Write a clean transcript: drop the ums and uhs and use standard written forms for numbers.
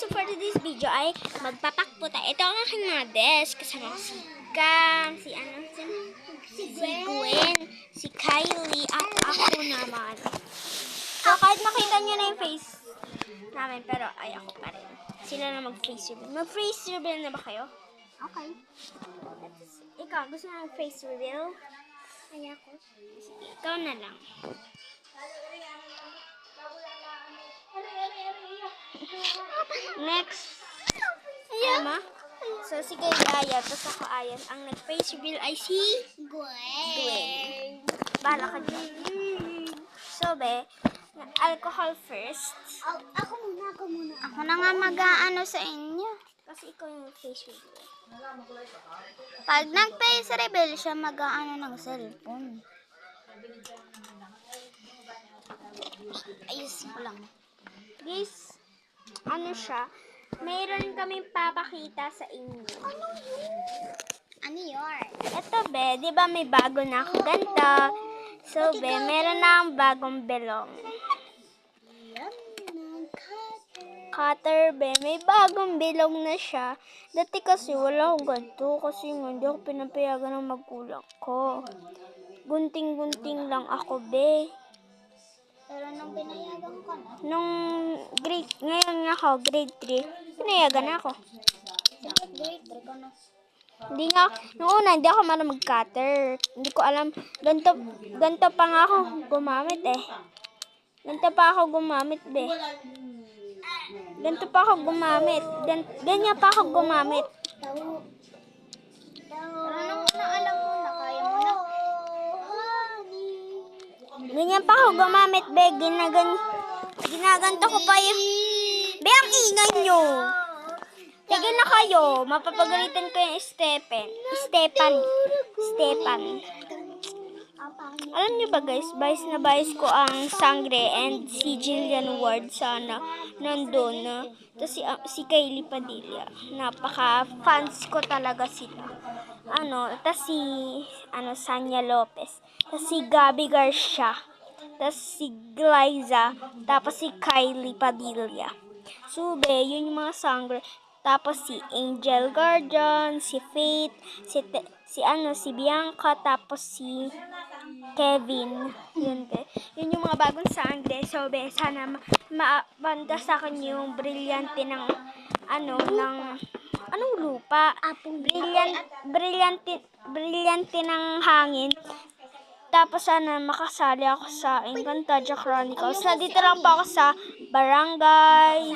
So for today's video ay magpapak po tayo. Ito ang aking mga desk. Kasama ko si Cam, si Gwen, si Kylie, at ako naman. So kahit makita nyo na yung face namin, pero ay ako pa rin. Sila na mag-face reveal. Mag-face reveal na ba kayo? Okay. Ikaw, gusto mo mag-face reveal? Ay ako. Sige, ikaw na lang. Next. Ama. So, si Kylie Aya, tapos ako Ayan. Ang nag-face reveal ay si Gwen. Bahala ka dyan. So, alcohol first. Ako muna. Ako na nga mag-aano sa inyo. Kasi ikaw yung face reveal. Pag nag-face reveal siya, mag-aano ng cellphone. Ayos ko lang. Guys, ano siya? Mayroon kaming papakita sa inyo. Ano yun? Ito, di ba may bago na ako ganito? So, meron na akong bagong belong. Cutter, may bagong bilog na siya. Dati kasi wala akong ganito kasi hindi ako pinapayagan ng magulang ko. Gunting-gunting lang ako, Pero nung pinayagan ko na. Ngayon nga ako, grade 3, pinayagan ako. Grade 3 ko na. Nung una, hindi ako marunong mag-cutter. Hindi ko alam, ganito pa nga ako gumamit Ganito pa ako gumamit, Ganito pa ako gumamit. Ganyan pa ako gumamit. Pero nung una, alam mo na, kaya mo na. Ganyan pa ako gumamit, ginaganto ko pa yung... ang ingay nyo! Tigil na kayo, mapapagalitan ko yung Stefan. Alam niyo ba guys, bias na bias ko ang Sangre and si Jillian Ward sana nandun. Tapos si Kylie Padilla. Napaka-fans ko talaga sila. Tapos si Sanya Lopez. Tapos si Gabby Garcia. Tapos si Glyza. Tapos si Kylie Padilla. So, yun yung mga Sangre. Tapos si Angel Guardian, si Faith, si Bianca, tapos si Kevin. Yun yung mga bagong Sangre. So, sana mabanda sa akin yung brilyante ng anong lupa? Brilyante ng hangin. Tapos sana makasali ako sa Encantadia Chronicles. Nandito lang po ako sa Barangay